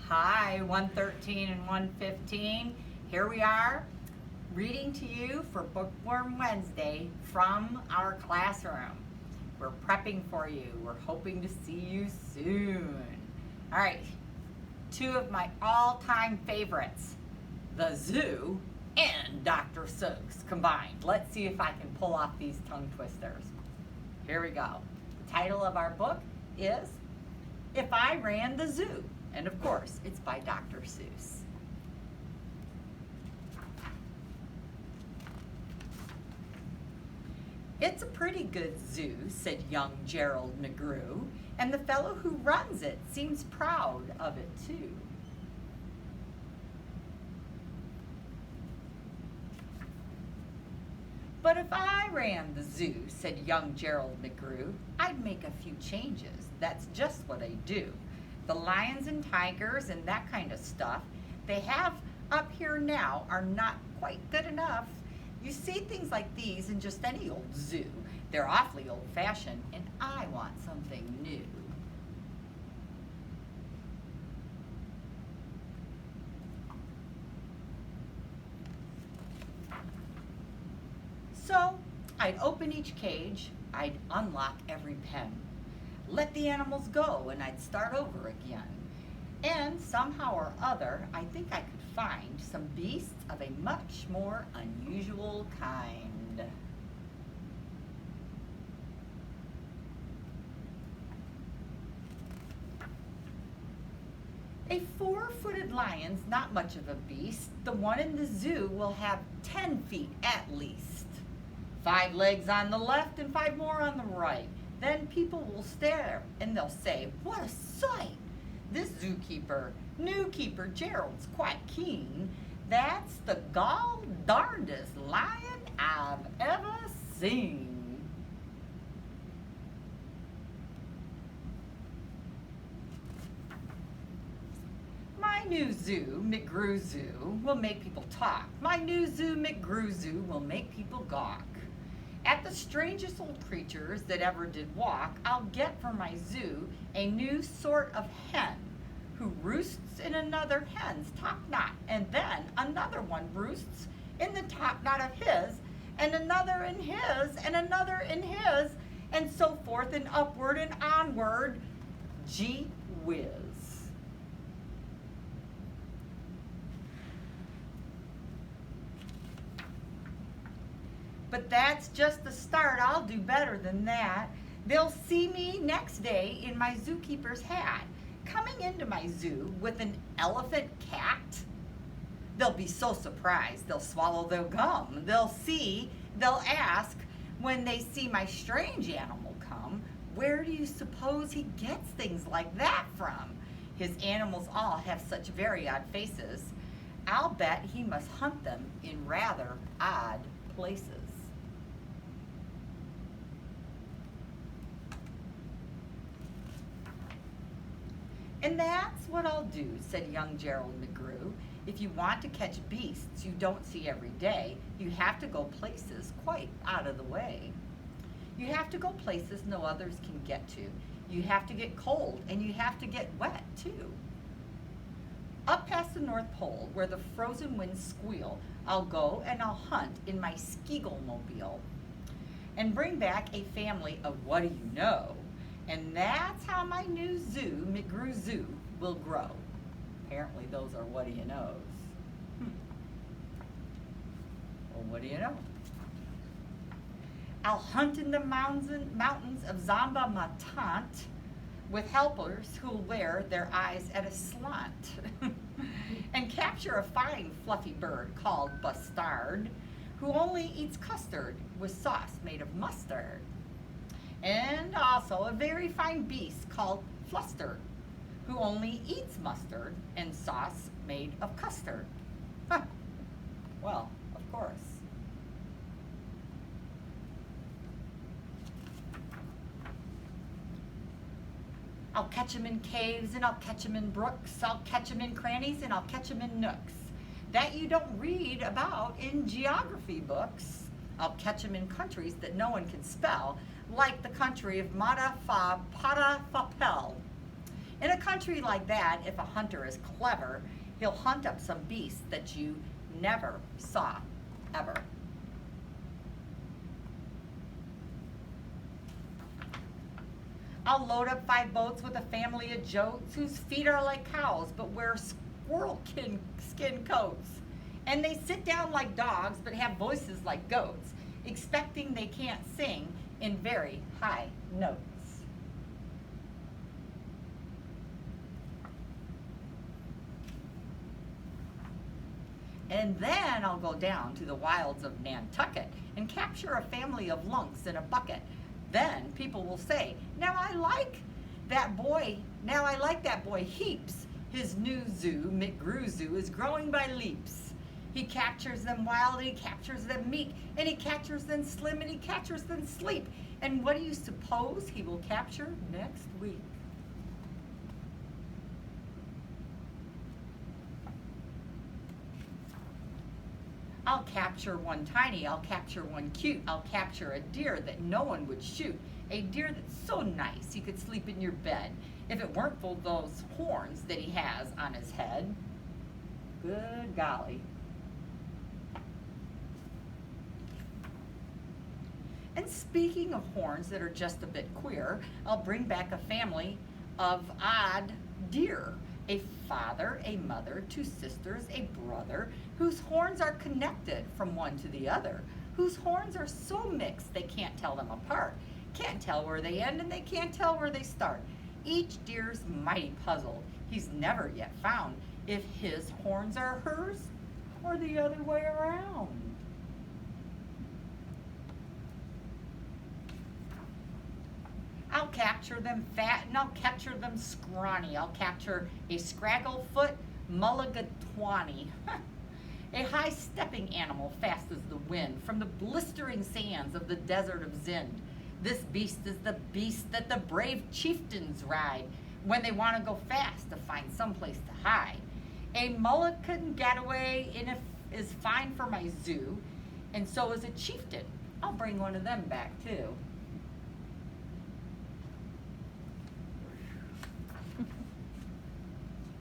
Hi, 113 and 115. Here we are, reading to you for Bookworm Wednesday from our classroom. We're prepping for you. We're hoping to see you soon. All right, two of my all-time favorites, the zoo and Dr. Seuss combined. Let's see if I can pull off these tongue twisters. Here we go. The title of our book is If I Ran the Zoo. And of course, it's by Dr. Seuss. It's a pretty good zoo, said young Gerald McGrew, and the fellow who runs it seems proud of it too. But if I ran the zoo, said young Gerald McGrew, I'd make a few changes. That's just what I do. The lions and tigers and that kind of stuff they have up here now are not quite good enough. You see things like these in just any old zoo. They're awfully old-fashioned, and I want something new. So I'd open each cage, I'd unlock every pen, let the animals go, and I'd start over again. And somehow or other, I think I could find some beasts of a much more unusual kind. A four-footed lion's not much of a beast. The one in the zoo will have 10 feet at least. 5 legs on the left and 5 more on the right. Then people will stare and they'll say, what a sight! This zookeeper, new keeper Gerald's quite keen. That's the gall darndest lion I've ever seen. My new zoo, McGrew Zoo, will make people talk. My new zoo, McGrew Zoo, will make people gawk. At the strangest old creatures that ever did walk, I'll get for my zoo a new sort of hen who roosts in another hen's top knot, and then another one roosts in the top knot of his, and another in his, and another in his, and so forth and upward and onward. Gee whiz. But that's just the start. I'll do better than that. They'll see me next day in my zookeeper's hat, coming into my zoo with an elephant cat. They'll be so surprised, they'll swallow their gum. They'll ask when they see my strange animal come, where do you suppose he gets things like that from? His animals all have such very odd faces. I'll bet he must hunt them in rather odd places. And that's what I'll do, said young Gerald McGrew. If you want to catch beasts you don't see every day, you have to go places quite out of the way. You have to go places no others can get to. You have to get cold, and you have to get wet, too. Up past the North Pole, where the frozen winds squeal, I'll go and I'll hunt in my Skiegelmobile and bring back a family of what do you know. And that's how my new zoo, McGrew Zoo, will grow. Apparently those are what do you knows. Well, what do you know? I'll hunt in the mountains of Zamba Matant with helpers who'll wear their eyes at a slant and capture a fine fluffy bird called Bustard, who only eats custard with sauce made of mustard. And also a very fine beast called Fluster, who only eats mustard and sauce made of custard. Well, of course. I'll catch him in caves and I'll catch him in brooks. I'll catch him in crannies and I'll catch him in nooks that you don't read about in geography books. I'll catch him in countries that no one can spell, like the country of Mata Fa Pata Fapel. In a country like that, if a hunter is clever, he'll hunt up some beasts that you never saw, ever. I'll load up 5 boats with a family of jotes whose feet are like cows but wear squirrel skin coats. And they sit down like dogs but have voices like goats, expecting they can't sing in very high notes. And then I'll go down to the wilds of Nantucket and capture a family of lunks in a bucket. Then people will say, now I like that boy heaps. His new zoo, McGrew Zoo, is growing by leaps. He captures them wild, he captures them meek, and he captures them slim, and he captures them sleep. And what do you suppose he will capture next week? I'll capture one tiny, I'll capture one cute, I'll capture a deer that no one would shoot. A deer that's so nice he could sleep in your bed if it weren't for those horns that he has on his head. Good golly. And speaking of horns that are just a bit queer, I'll bring back a family of odd deer. A father, a mother, 2 sisters, a brother, whose horns are connected from one to the other, whose horns are so mixed they can't tell them apart, can't tell where they end and they can't tell where they start. Each deer's mighty puzzled. He's never yet found if his horns are hers or the other way around. I'll capture them fat and I'll capture them scrawny. I'll capture a scragglefoot mulligatawny, a high-stepping animal fast as the wind from the blistering sands of the desert of Zend. This beast is the beast that the brave chieftains ride when they want to go fast to find someplace to hide. A mulligan getaway is fine for my zoo, and so is a chieftain. I'll bring one of them back too.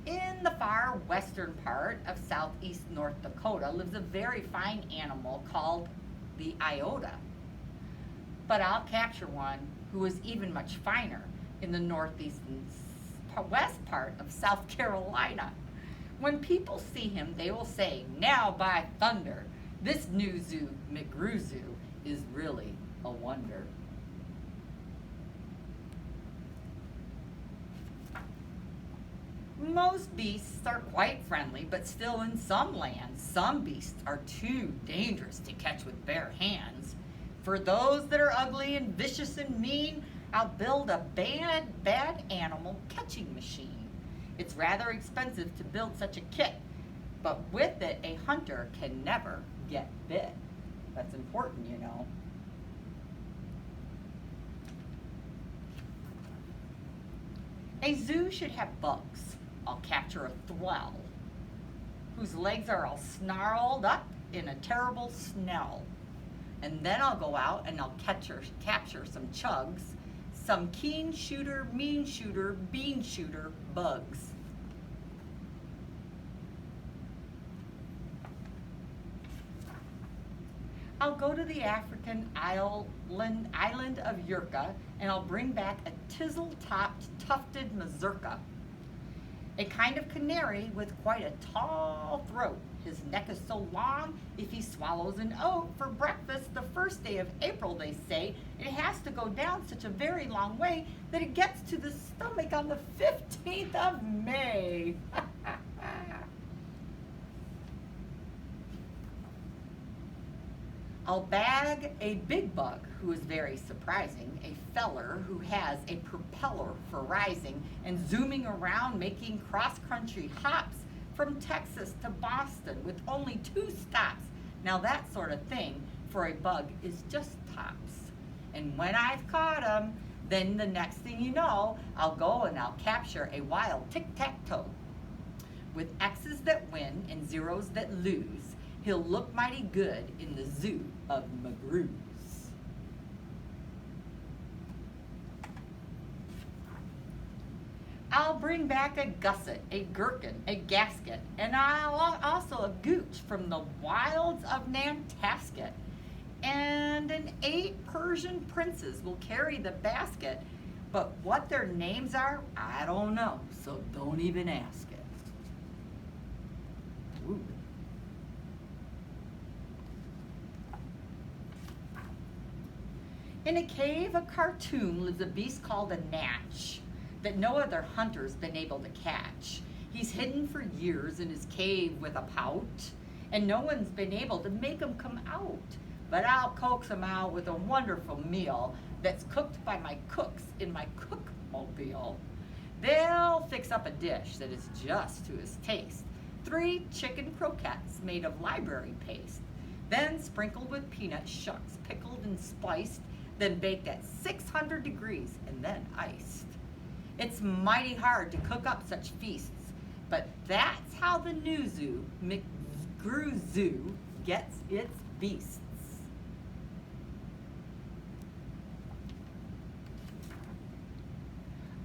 In the far western part of southeast North Dakota lives a very fine animal called the iota. But I'll capture one who is even much finer in the northeast and west part of South Carolina. When people see him, they will say, now by thunder, this new zoo, McGrew Zoo, is really a wonder. Most beasts are quite friendly, but still in some lands, some beasts are too dangerous to catch with bare hands. For those that are ugly and vicious and mean, I'll build a bad animal catching machine. It's rather expensive to build such a kit, but with it, a hunter can never get bit. That's important, you know. A zoo should have bugs. I'll capture a thwel, whose legs are all snarled up in a terrible snell. And then I'll go out and I'll capture some chugs, some keen shooter, mean shooter, bean shooter bugs. I'll go to the African island of Yurka and I'll bring back a tizzle-topped tufted mazurka, a kind of canary with quite a tall throat. His neck is so long, if he swallows an oat for breakfast the first day of April, they say, it has to go down such a very long way that it gets to the stomach on the 15th of May. I'll bag a big bug who is very surprising, a feller who has a propeller for rising and zooming around making cross-country hops from Texas to Boston with only 2 stops. Now that sort of thing for a bug is just tops. And when I've caught him, then the next thing you know, I'll go and I'll capture a wild tic-tac-toe. With X's that win and zeros that lose, he'll look mighty good in the zoo of McGrews. I'll bring back a gusset, a gherkin, a gasket, and also a gooch from the wilds of Nantasket. And 8 Persian princes will carry the basket, but what their names are, I don't know, so don't even ask it. Ooh. In a cave of Khartoum lives a beast called a Natch that no other hunter's been able to catch. He's hidden for years in his cave with a pout, and no one's been able to make him come out. But I'll coax him out with a wonderful meal that's cooked by my cooks in my cookmobile. They'll fix up a dish that is just to his taste. 3 chicken croquettes made of library paste, then sprinkled with peanut shucks, pickled and spiced, then baked at 600 degrees and then iced. It's mighty hard to cook up such feasts, but that's how the new zoo, McGrew Zoo, gets its beasts.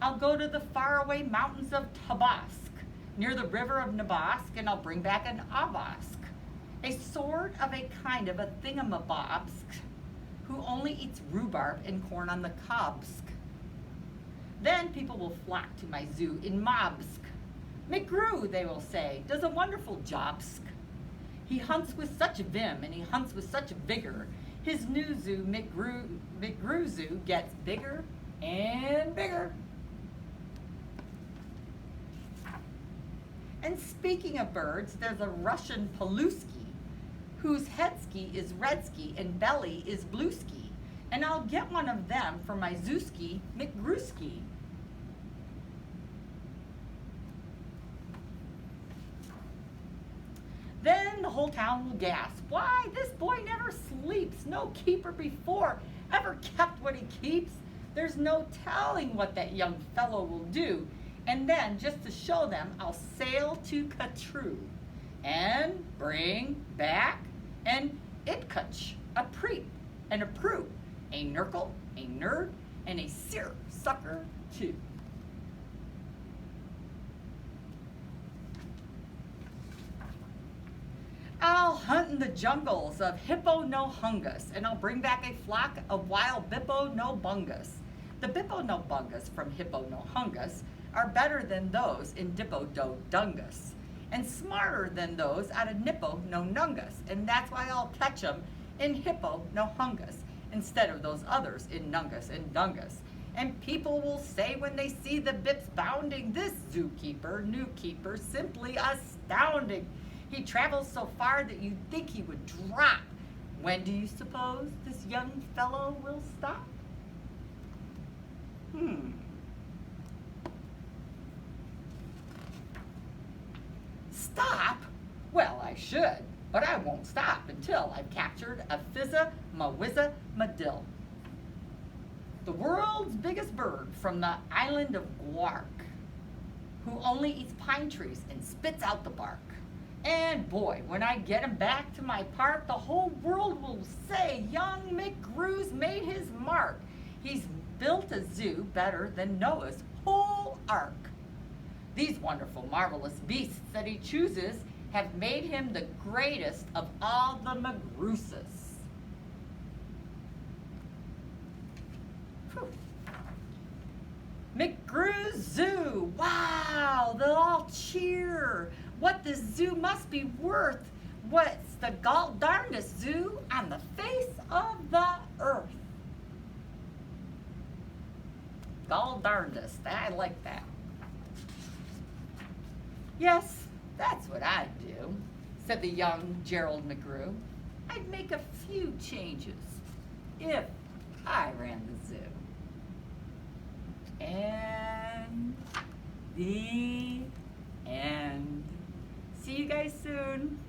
I'll go to the faraway mountains of Tabask, near the river of Nabask, and I'll bring back an Avask, a sort of a kind of a thingamabobsk, who only eats rhubarb and corn on the cobsk. Then people will flock to my zoo in Mobsk. McGrew, they will say, does a wonderful jobsk. He hunts with such vim and he hunts with such vigor. His new zoo, McGrew Zoo, gets bigger and bigger. And speaking of birds, there's a Russian Paluski, whose headski is redski and belly is blueski. And I'll get one of them for my Zooski McGrewski. Then the whole town will gasp, why, this boy never sleeps. No keeper before ever kept what he keeps. There's no telling what that young fellow will do. And then, just to show them, I'll sail to Katru and bring back an Itkach, a Preep, and a Prue, a Nurgle, a Nerd, and a Seer Sucker too. I'll hunt in the jungles of Hippo no Hungus, and I'll bring back a flock of wild Bippo no Bungus. The Bippo no Bungus from Hippo no Hungus are better than those in Dippo do Dungus, and smarter than those out of Nippo no Nungus, and that's why I'll catch them in Hippo no Hungus, instead of those others in Nungus and Dungus. And people will say when they see the bips bounding, this zookeeper, new keeper, simply astounding. He travels so far that you'd think he would drop. When do you suppose this young fellow will stop? Stop? Well, I should, but I won't stop until I've captured a Fizza Mawizza Madill, the world's biggest bird from the island of Guark, who only eats pine trees and spits out the bark. And boy, when I get him back to my park, the whole world will say young McGrew's made his mark. He's built a zoo better than Noah's whole ark. These wonderful, marvelous beasts that he chooses have made him the greatest of all the McGrewses. McGrew Zoo, wow, they'll all cheer. What this zoo must be worth. What's the darndest zoo on the face of the earth? Gall darndest, I like that. Yes, that's what I'd do, said the young Gerald McGrew. I'd make a few changes if I ran the zoo. And the end. See you guys soon.